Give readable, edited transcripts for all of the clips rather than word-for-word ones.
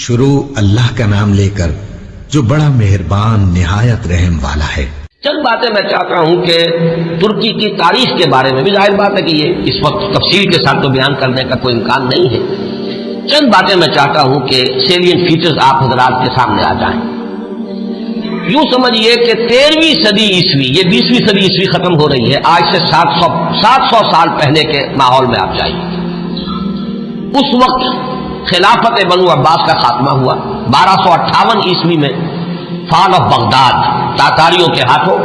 شروع اللہ کا نام لے کر جو بڑا مہربان نہایت رحم والا ہے۔ چند باتیں میں چاہتا ہوں کہ ترکی کی تاریخ کے بارے میں بھی ظاہر بات ہے کہ یہ اس وقت تفصیل کے ساتھ تو بیان کرنے کا کوئی امکان نہیں ہے، چند باتیں میں چاہتا ہوں کہ سیلین فیچرز آپ حضرات کے سامنے آ جائیں۔ یوں سمجھیے کہ 13ویں صدی عیسوی، یہ 20ویں صدی عیسوی ختم ہو رہی ہے، آج سے 700 سال پہلے کے ماحول میں آپ جائیے۔ اس وقت خلافت بنو عباس کا خاتمہ ہوا، 1258 عیسوی میں فال آف بغداد، تاتاریوں کے ہاتھوں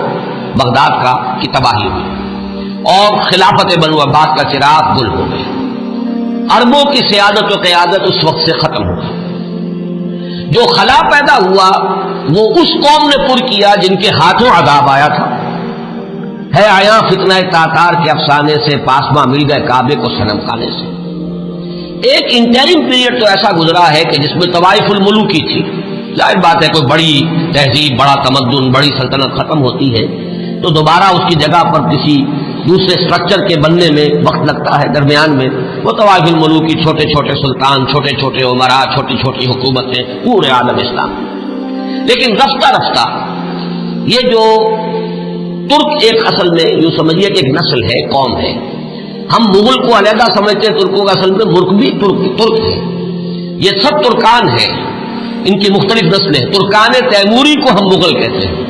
بغداد کی تباہی ہوئی اور خلافت بنو عباس کا چراغ گل ہو گئی۔ عربوں کی سیادت و قیادت اس وقت سے ختم ہو گئی۔ جو خلا پیدا ہوا وہ اس قوم نے پر کیا جن کے ہاتھوں عذاب آیا تھا۔ ہے آیا فتنہ تاتار کے افسانے سے، پاسما مل گئے کعبے کو صنم کھانے سے۔ ایک انٹرم پیریڈ تو ایسا گزرا ہے کہ جس میں طوائف الملوکی تھی، ظاہر بات ہے کوئی بڑی تہذیب، بڑا تمدن، بڑی سلطنت ختم ہوتی ہے تو دوبارہ اس کی جگہ پر کسی دوسرے سٹرکچر کے بننے میں وقت لگتا ہے۔ درمیان میں وہ طوائف الملوکی، چھوٹے چھوٹے سلطان، چھوٹے چھوٹے عمرا، چھوٹی چھوٹی حکومتیں پورے عالم اسلام۔ لیکن رفتہ رفتہ یہ جو ترک ایک اصل میں یوں سمجھیے کہ ایک نسل ہے، قوم ہے۔ ہم مغل کو علیحدہ سمجھتے ہیں، ترکوں کا اصل میں ملک بھی ترک ہے۔ یہ سب ترکان ہیں، ان کی مختلف نسلیں۔ ترکان تیموری کو ہم مغل کہتے ہیں۔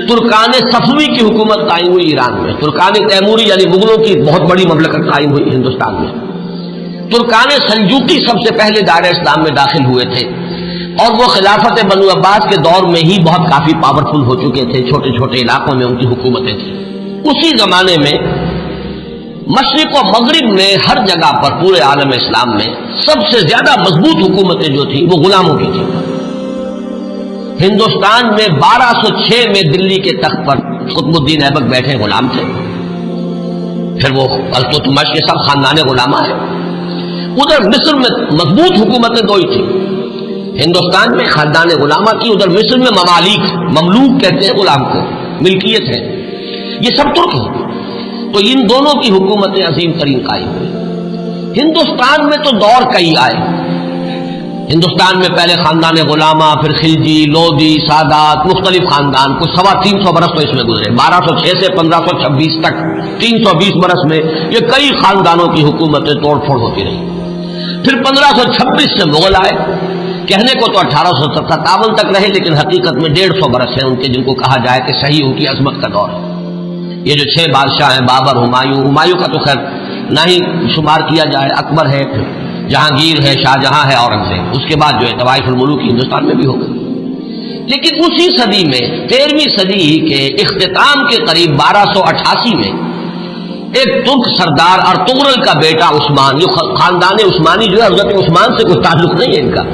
ترکان صفوی کی حکومت قائم ہوئی ایران میں۔ ترکان تیموری یعنی مغلوں کی بہت بڑی مملکت قائم ہوئی ہندوستان میں۔ ترکان سلجوقی سب سے پہلے دائرہ اسلام میں داخل ہوئے تھے اور وہ خلافت بنو عباس کے دور میں ہی بہت کافی پاورفل ہو چکے تھے، چھوٹے چھوٹے علاقوں میں ان کی حکومتیں تھیں۔ اسی زمانے میں مشرق و مغرب میں ہر جگہ پر پورے عالم اسلام میں سب سے زیادہ مضبوط حکومتیں جو تھیں وہ غلاموں کی تھیں۔ ہندوستان میں 1206 میں دلی کے تخت پر قطب الدین ایبک بیٹھے غلام تھے، پھر وہ التتمش کے سب خاندان غلامہ ہیں۔ ادھر مصر میں مضبوط حکومتیں دو ہی تھیں، ہندوستان میں خاندان غلامہ کی، ادھر مصر میں ممالک، مملوک کہتے ہیں غلام کو، ملکیت ہے، یہ سب ترک ہیں۔ تو ان دونوں کی حکومتیں عظیم ترین قائم ہوئی۔ ہندوستان میں تو دور کئی آئے۔ ہندوستان میں پہلے خاندان غلامہ، پھر خلجی، لودھی، سادات، مختلف خاندان، کچھ 325 برس تو اس میں گزرے، 1206 سے 1526 تک 320 برس میں یہ کئی خاندانوں کی حکومتیں توڑ پھوڑ ہوتی رہی۔ پھر 1526 سے مغل آئے، کہنے کو تو 1857 تک رہے لیکن حقیقت میں 150 برس ہیں ان کے، جن کو کہا جائے کہ صحیح ان کی عظمت کا دور ہے۔ یہ جو 6 بادشاہ ہیں، بابر، ہمایوں کا تو خیر نہ ہی شمار کیا جائے، اکبر ہے، پھر جہانگیر ہے، شاہجہاں ہے، اورنگزیب، اس کے بعد جو ہے طوائف الملوک ہندوستان میں بھی ہو گئی۔ لیکن اسی صدی میں 13ویں صدی کے اختتام کے قریب 1288 میں ایک ترک سردار ارطغرل کا بیٹا عثمان، یہ خاندان عثمانی جو ہے حضرت عثمان سے کوئی تعلق نہیں ہے ان کا۔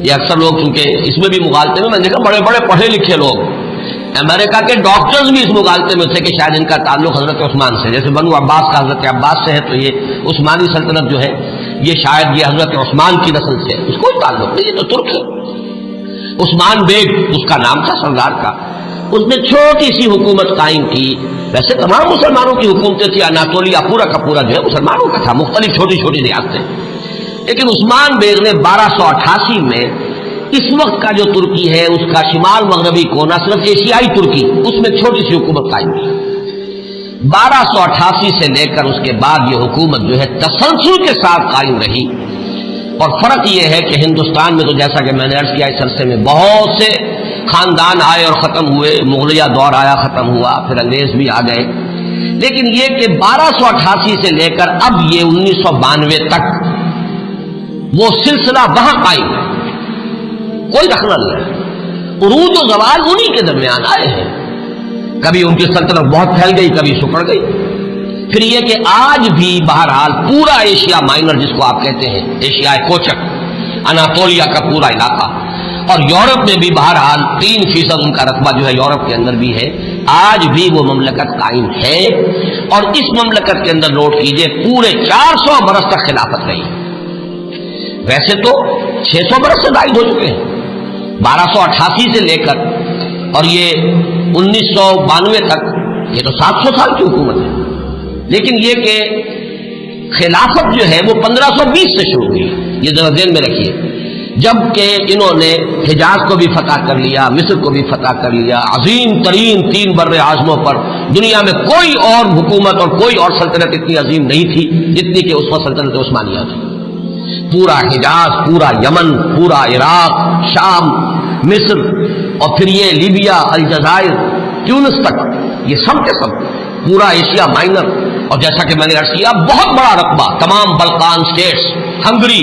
یہ اکثر لوگ چونکہ اس میں بھی مغالطے میں دیکھا بڑے بڑے پڑھے لکھے لوگ، امریکہ کے ڈاکٹرز بھی اس مغالطے میں تھے کہ شاید ان کا تعلق حضرت عثمان سے، جیسے بنو عباس کا حضرت عباس سے ہے تو یہ عثمانی سلطنت جو ہے یہ شاید یہ حضرت عثمان کی نسل سے، اس کوئی تعلق نہیں، یہ تو ترک ہے۔ عثمان بیگ اس کا نام تھا سردار کا، اس نے چھوٹی سی حکومت قائم کی۔ ویسے تمام مسلمانوں کی حکومتیں تھیں، اناطولیہ پورا کا پورا جو ہے مسلمانوں کا تھا، مختلف چھوٹی چھوٹی ریاستیں، لیکن عثمان بیگ نے 1288 میں اس وقت کا جو ترکی ہے اس کا شمال مغربی کونا، صرف ایشیائی ترکی، اس میں چھوٹی سی حکومت قائم کی۔ 1288 سے لے کر اس کے بعد یہ حکومت جو ہے تسلسل کے ساتھ قائم رہی، اور فرق یہ ہے کہ ہندوستان میں تو جیسا کہ میں نے عرض کیا اس عرصے میں بہت سے خاندان آئے اور ختم ہوئے، مغلیہ دور آیا ختم ہوا، پھر انگریز بھی آ گئے، لیکن یہ کہ 1288 سے لے کر اب یہ 1992 تک وہ سلسلہ وہاں قائم ہے، کوئی دخل نہیں۔ عروج و زوال انہی کے درمیان آئے ہیں، کبھی ان کی سلطنت بہت پھیل گئی، کبھی سکڑ گئی۔ پھر یہ کہ آج بھی بہرحال پورا ایشیا مائنر جس کو آپ کہتے ہیں، ایشیا کوچک، اناطولیہ کا پورا علاقہ، اور یورپ میں بھی بہرحال 3% ان کا رقبہ جو ہے یورپ کے اندر بھی ہے، آج بھی وہ مملکت قائم ہے۔ اور اس مملکت کے اندر نوٹ کیجئے پورے 400 برس تک خلافت رہی، ویسے تو 600 برس سے زائد ہو چکے ہیں، 1288 سے لے کر اور یہ 1992 تک، یہ تو 700 سال کی حکومت ہے۔ لیکن یہ کہ خلافت جو ہے وہ 1520 سے شروع ہوئی، یہ ذرا ذہن میں رکھیے، جبکہ انہوں نے حجاز کو بھی فتح کر لیا، مصر کو بھی فتح کر لیا، عظیم ترین 3 بر اعظموں پر دنیا میں کوئی اور حکومت اور کوئی اور سلطنت اتنی عظیم نہیں تھی جتنی کہ اس وقت سلطنت عثمانیہ تھی۔ پورا حجاز، پورا یمن، پورا عراق، شام، مصر، اور پھر یہ لیبیا، الجزائر، تیونس تک، یہ سب کے سب پورا ایشیا مائنر، اور جیسا کہ میں نے عرض کیا بہت بڑا رقبہ، تمام بلقان سٹیٹس، ہنگری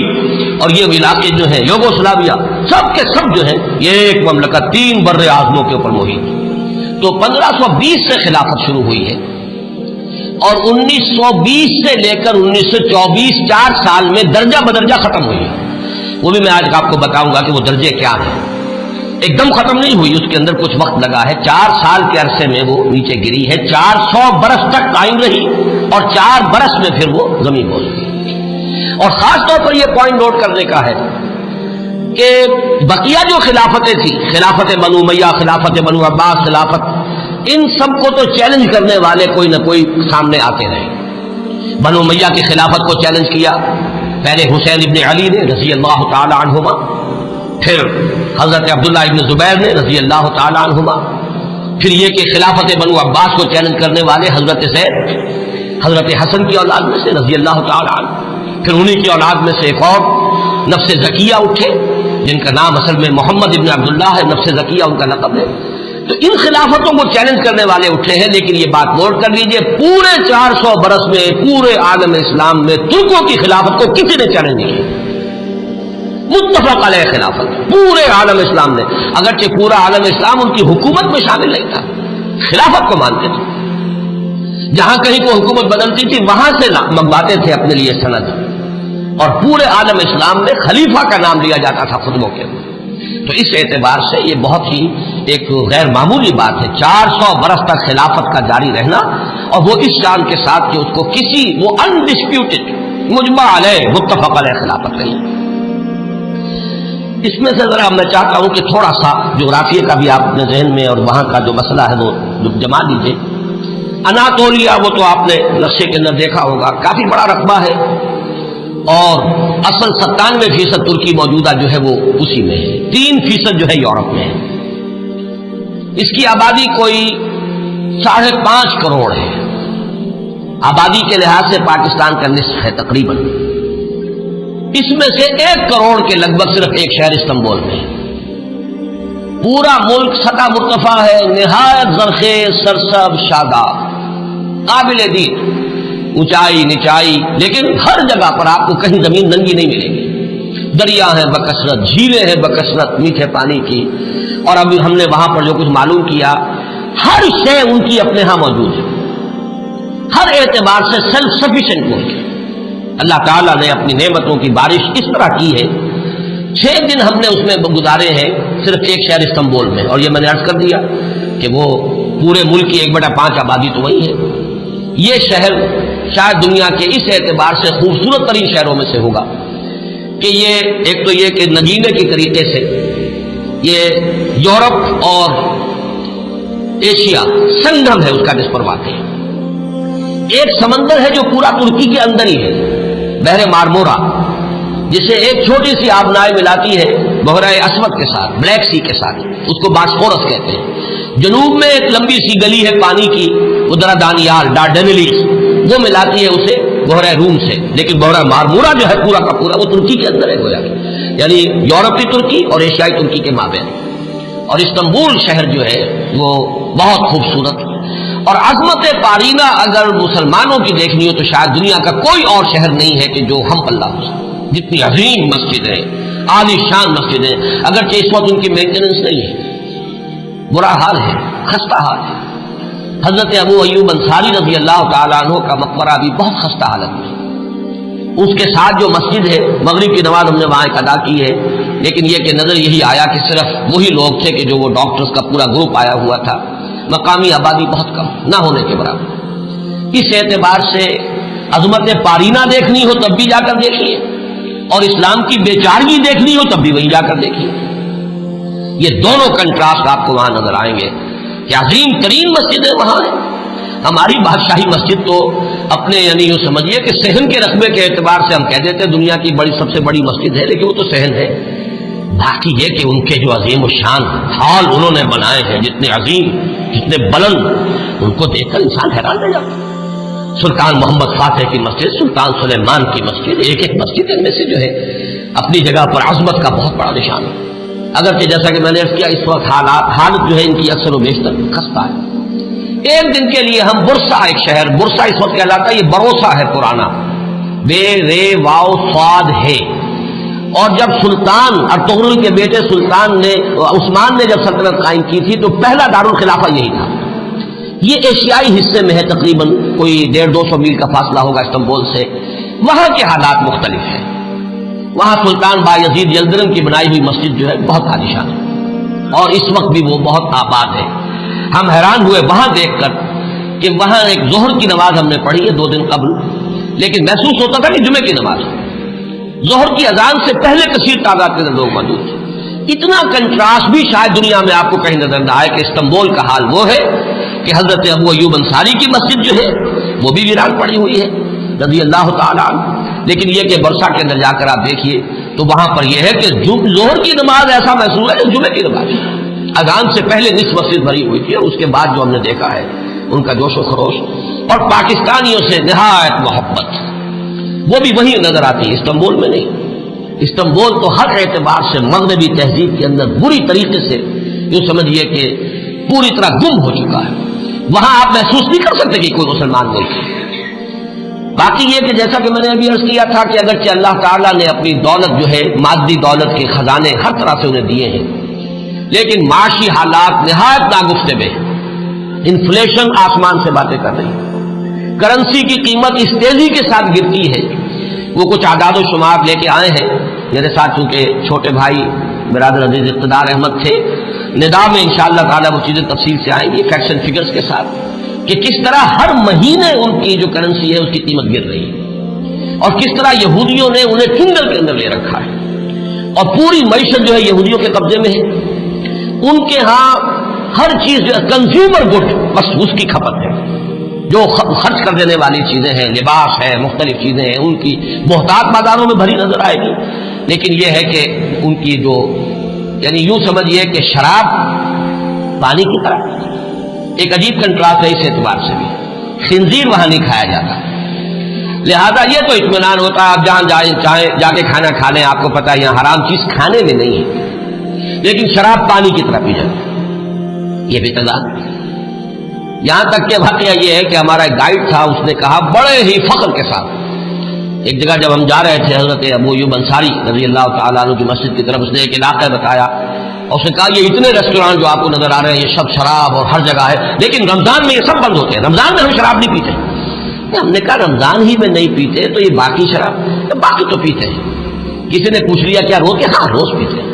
اور یہ علاقے جو ہیں یوگوسلاویا، سب کے سب جو ہیں یہ ایک مملکت 3 بر اعظموں کے اوپر محیط۔ تو 1520 سے خلافت شروع ہوئی ہے اور 1920 سے لے کر 1924 4 سال میں درجہ بدرجہ ختم ہوئی ہے۔ وہ بھی میں آج آپ کو بتاؤں گا کہ وہ درجے کیا ہیں۔ ایک دم ختم نہیں ہوئی، اس کے اندر کچھ وقت لگا ہے۔ 4 سال کے عرصے میں وہ نیچے گری ہے، 400 برس تک قائم رہی اور 4 برس میں پھر وہ زمین بوجھ گئی۔ اور خاص طور پر یہ پوائنٹ نوٹ کرنے کا ہے کہ بقیہ جو خلافتیں تھیں، خلافت بنو امیہ، خلافت بنو عباس، خلافت، ان سب کو تو چیلنج کرنے والے کوئی نہ کوئی سامنے آتے رہے۔ بنو امیہ کی خلافت کو چیلنج کیا پہلے حسین ابن علی نے رضی اللہ تعالی عنہما، پھر حضرت عبداللہ ابن زبیر نے رضی اللہ تعالی عنہما، پھر یہ کہ خلافت بنو عباس کو چیلنج کرنے والے حضرت زید، حضرت حسن کی اولاد میں سے رضی اللہ تعالی عنہ، پھر انہی کی اولاد میں سے ایک اور نفس زکیہ اٹھے جن کا نام اصل میں محمد ابن عبداللہ ہے، نفس زکیہ ان کا لقب ہے۔ تو ان خلافتوں کو چیلنج کرنے والے اٹھے ہیں، لیکن یہ بات نوٹ کر لیجئے پورے 400 برس میں پورے عالم اسلام میں ترکوں کی خلافت کو کسی نے چیلنج نہیں کیا۔ متفق علیہ خلافت پورے عالم اسلام نے، اگرچہ پورا عالم اسلام ان کی حکومت میں شامل نہیں تھا، خلافت کو مانتے تھے، جہاں کہیں کو حکومت بدلتی تھی وہاں سے منگواتے تھے اپنے لیے سند، اور پورے عالم اسلام میں خلیفہ کا نام لیا جاتا تھا خطبوں کے۔ تو اس اعتبار سے یہ بہت ہی ایک غیر معمولی بات ہے، 400 برس تک خلافت کا جاری رہنا، اور وہ اس شان کے ساتھ کہ اس کو کسی وہ انڈسپیوٹڈ مجمع علیہ متفق علیہ خلافت رہی۔ اس میں سے ذرا میں چاہتا ہوں کہ تھوڑا سا جغرافیہ کا بھی آپ اپنے ذہن میں اور وہاں کا جو مسئلہ ہے وہ جما لیجیے۔ اناطولیہ وہ تو آپ نے نقشے کے اندر دیکھا ہوگا، کافی بڑا رقبہ ہے، اور اصل 97% ترکی موجودہ جو ہے وہ اسی میں ہے، 3% جو ہے یورپ میں ہے۔ اس کی آبادی کوئی 5.5 کروڑ ہے، آبادی کے لحاظ سے پاکستان کا نصف ہے تقریباً۔ اس میں سے 1 کروڑ کے لگ بھگ صرف ایک شہر استنبول میں ہے۔ پورا ملک سطح مرتفع ہے، نہایت زرخیز، سرسبز، شاداب، قابل دید، اونچائی نچائی، لیکن ہر جگہ پر آپ کو کہیں زمین ننگی نہیں ملے گی۔ دریا ہیں بکثرت، جھیلیں ہیں بکثرت میٹھے پانی کی، اور ابھی ہم نے وہاں پر جو کچھ معلوم کیا، ہر شے ان کی اپنے ہاں موجود ہے، ہر اعتبار سے سیلف سفیشینٹ ملک ہے۔ اللہ تعالیٰ نے اپنی نعمتوں کی بارش اس طرح کی ہے، 6 دن ہم نے اس میں گزارے ہیں صرف ایک شہر استنبول میں، اور یہ میں نے عرض کر دیا کہ وہ پورے ملک کی 1/5 آبادی تو وہی ہے۔ یہ شہر شاید دنیا کے اس اعتبار سے خوبصورت ترین شہروں میں سے ہوگا کہ یہ ایک تو یہ کہ نگینے کی طریقے سے یہ یورپ اور ایشیا سنگم ہے اس کا جس پر واقع ہے۔ ایک سمندر ہے جو پورا ترکی کے اندر ہی ہے، بحر مارمورا، جسے ایک چھوٹی سی آبنائے ملاتی ہے بحیرہ اسود کے ساتھ، بلیک سی کے ساتھ، اس کو باسفورس کہتے ہیں۔ جنوب میں ایک لمبی سی گلی ہے پانی کی، ادرا دانیال ڈارڈنیلیز، وہ ملاتی ہے اسے بحیرہ روم سے، لیکن بحیرہ مارمورا جو ہے پورا کا پورا وہ ترکی کے اندر ہے گویا، یعنی یورپی ترکی اور ایشیائی ترکی کے مابین۔ اور استنبول شہر جو ہے وہ بہت خوبصورت، اور عظمت پارینہ اگر مسلمانوں کی دیکھنی ہو تو شاید دنیا کا کوئی اور شہر نہیں ہے کہ جو ہم پلہ ہو سکے۔ جتنی عظیم مسجد ہے، عالی شان مسجد ہے، اگرچہ اس وقت ان کی مینٹیننس نہیں ہے، برا حال ہے، خستہ حال ہے۔ حضرت ابو ایوب انصاری رضی اللہ تعالیٰ عنہ کا مقبرہ بھی بہت خستہ حالت میں، اس کے ساتھ جو مسجد ہے، مغرب کی نماز ہم نے وہاں ایک ادا کی ہے، لیکن یہ کہ نظر یہی آیا کہ صرف وہی لوگ تھے کہ جو وہ ڈاکٹرز کا پورا گروپ آیا ہوا تھا، مقامی آبادی بہت کم، نہ ہونے کے برابر۔ اس اعتبار سے عظمت پارینہ دیکھنی ہو تب بھی جا کر دیکھیے، اور اسلام کی بے چارگی دیکھنی ہو تب بھی وہیں جا کر دیکھیے۔ یہ دونوں کنٹراسٹ آپ کو وہاں نظر آئیں گے کہ عظیم ترین مسجدیں وہاں ہیں۔ ہماری بادشاہی مسجد تو اپنے یعنی یوں سمجھیے کہ صحن کے رقبے کے اعتبار سے ہم کہہ دیتے ہیں دنیا کی بڑی سب سے بڑی مسجد ہے، لیکن وہ تو صحن ہے، باقی یہ کہ ان کے جو عظیم الشان ہال انہوں نے بنائے ہیں، جتنے عظیم، جتنے بلند، ان کو دیکھ کر انسان حیران رہ جاتا ہے۔ سلطان محمد فاتح کی مسجد، سلطان سلیمان کی مسجد، ایک ایک مسجد ان میں سے جو ہے اپنی جگہ پر عظمت کا بہت بڑا نشان ہے۔ اگرچہ جیسا کہ میں نے عرض کیا اس وقت حالت جو ہے ان کی اکثر و بیشتر خستہ ہے۔ ایک دن کے لیے ہم برسا، ایک شہر برسا اس وقت کہلاتا ہے، یہ بروسا ہے پرانا، بے رے واو صاد ہے۔ اور جب سلطان ارطغرل کے بیٹے سلطان نے عثمان نے جب سلطنت قائم کی تھی تو پہلا دارالخلافہ یہی تھا۔ یہ ایشیائی حصے میں ہے، تقریباً کوئی 150-200 میل کا فاصلہ ہوگا استنبول سے۔ وہاں کے حالات مختلف ہیں۔ وہاں سلطان بایزید یلدرم کی بنائی ہوئی مسجد جو ہے بہت عالیشان ہے اور اس وقت بھی وہ بہت آباد ہے۔ ہم حیران ہوئے وہاں دیکھ کر کہ وہاں ایک ظہر کی نماز ہم نے پڑھی ہے 2 دن قبل، لیکن محسوس ہوتا تھا کہ جمعے کی نماز ہے۔ ظہر کی اذان سے پہلے کثیر تعداد کے لوگ موجود تھے۔ اتنا کنٹراسٹ بھی شاید دنیا میں آپ کو کہیں نظر نہ آئے کہ استنبول کا حال وہ ہے کہ حضرت ابو ایوب انصاری کی مسجد جو ہے وہ بھی ویران پڑی ہوئی ہے رضی اللہ تعالیٰ عنہ۔ لیکن یہ کہ برسا کے اندر جا کر آپ دیکھیے تو وہاں پر یہ ہے کہ ظہر کی نماز ایسا محسوس ہے کہ جمعے کی نماز ہے۔ اذان سے پہلے نصف مسجد بھری ہوئی تھی اور اس کے بعد جو ہم نے دیکھا ہے ان کا جوش و خروش اور پاکستانیوں سے نہایت محبت، وہ بھی وہیں نظر آتی ہے، استنبول میں نہیں۔ استنبول تو ہر اعتبار سے مغربی تہذیب کے اندر بری طریقے سے یوں سمجھیے کہ پوری طرح گم ہو چکا ہے۔ وہاں آپ محسوس نہیں کر سکتے کہ کوئی مسلمان ملک ہے۔ باقی یہ کہ جیسا کہ میں نے ابھی عرض کیا تھا کہ اگرچہ اللہ تعالیٰ نے اپنی دولت جو ہے مادی دولت کے خزانے ہر طرح سے انہیں دیے ہیں، لیکن معاشی حالات نہایت ناگفتگو ہیں۔ انفلیشن آسمان سے باتیں کر رہی ہے، کرنسی کی قیمت اس تیزی کے ساتھ گرتی ہے۔ وہ کچھ اعداد و شمار لے کے آئے ہیں میرے ساتھ، چونکہ چھوٹے بھائی برادر عزیز اقتدار احمد تھے، ندا میں انشاءاللہ تعالیٰ وہ چیزیں تفصیل سے آئیں گی فیکٹس اینڈ فگرز کے ساتھ، کہ کس طرح ہر مہینے ان کی جو کرنسی ہے اس کی قیمت گر رہی ہے اور کس طرح یہودیوں نے انہیں چنگل کے اندر لے رکھا ہے اور پوری معیشت جو ہے یہودیوں کے قبضے میں ہے۔ ان کے ہاں ہر چیز جو ہے کنزیومر گڈ، بس اس کی کھپت ہے، جو خرچ کر دینے والی چیزیں ہیں، لباس ہے، مختلف چیزیں ہیں، ان کی بہتات بازاروں میں بھری نظر آئے گی۔ لیکن یہ ہے کہ ان کی جو یعنی یوں سمجھیے کہ شراب پانی کی طرح، ایک عجیب کنٹراسٹ ہے اس اعتبار سے بھی، خنزیر وہاں نہیں کھایا جاتا، لہذا یہ تو اطمینان ہوتا ہے آپ جہاں چاہیں جا کے کھانا کھا لیں، آپ کو پتہ ہے یہاں حرام چیز کھانے میں نہیں ہے، لیکن شراب پانی کی طرح پی جاتی ہے۔ یہ بھی تضاد، یہاں تک کہ واقعہ یہ ہے کہ ہمارا ایک گائیڈ تھا، اس نے کہا بڑے ہی فخر کے ساتھ، ایک جگہ جب ہم جا رہے تھے حضرت ابو ایوب انصاری رضی اللہ تعالیٰ عنہ کی مسجد کی طرف، اس نے ایک علاقہ بتایا اور اس نے کہا یہ اتنے ریسٹورانٹ جو آپ کو نظر آ رہے ہیں یہ سب شراب اور ہر جگہ ہے، لیکن رمضان میں یہ سب بند ہوتے ہیں، رمضان میں ہم شراب نہیں پیتے۔ ہم نے کہا رمضان ہی میں نہیں پیتے تو یہ باقی شراب، باقی تو پیتے ہیں۔ کسی نے پوچھ لیا کیا روز؟ ہاں روز پیتے ہیں۔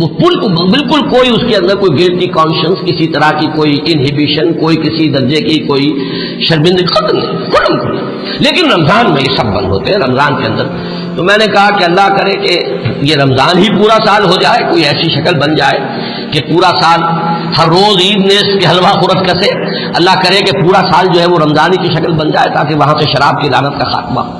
وہ بالکل کوئی اس کے اندر کوئی گلٹی کانشنس، کسی طرح کی کوئی انہیبیشن، کوئی کسی درجے کی کوئی شرمندگی ختم نہیں، لیکن رمضان میں یہ سب بند ہوتے ہیں رمضان کے اندر۔ تو میں نے کہا کہ اللہ کرے کہ یہ رمضان ہی پورا سال ہو جائے، کوئی ایسی شکل بن جائے کہ پورا سال ہر روز عید نے اس کے حلوہ خورت کسے، اللہ کرے کہ پورا سال جو ہے وہ رمضانی کی شکل بن جائے تاکہ وہاں سے شراب کی لعنت کا خاتمہ ہو۔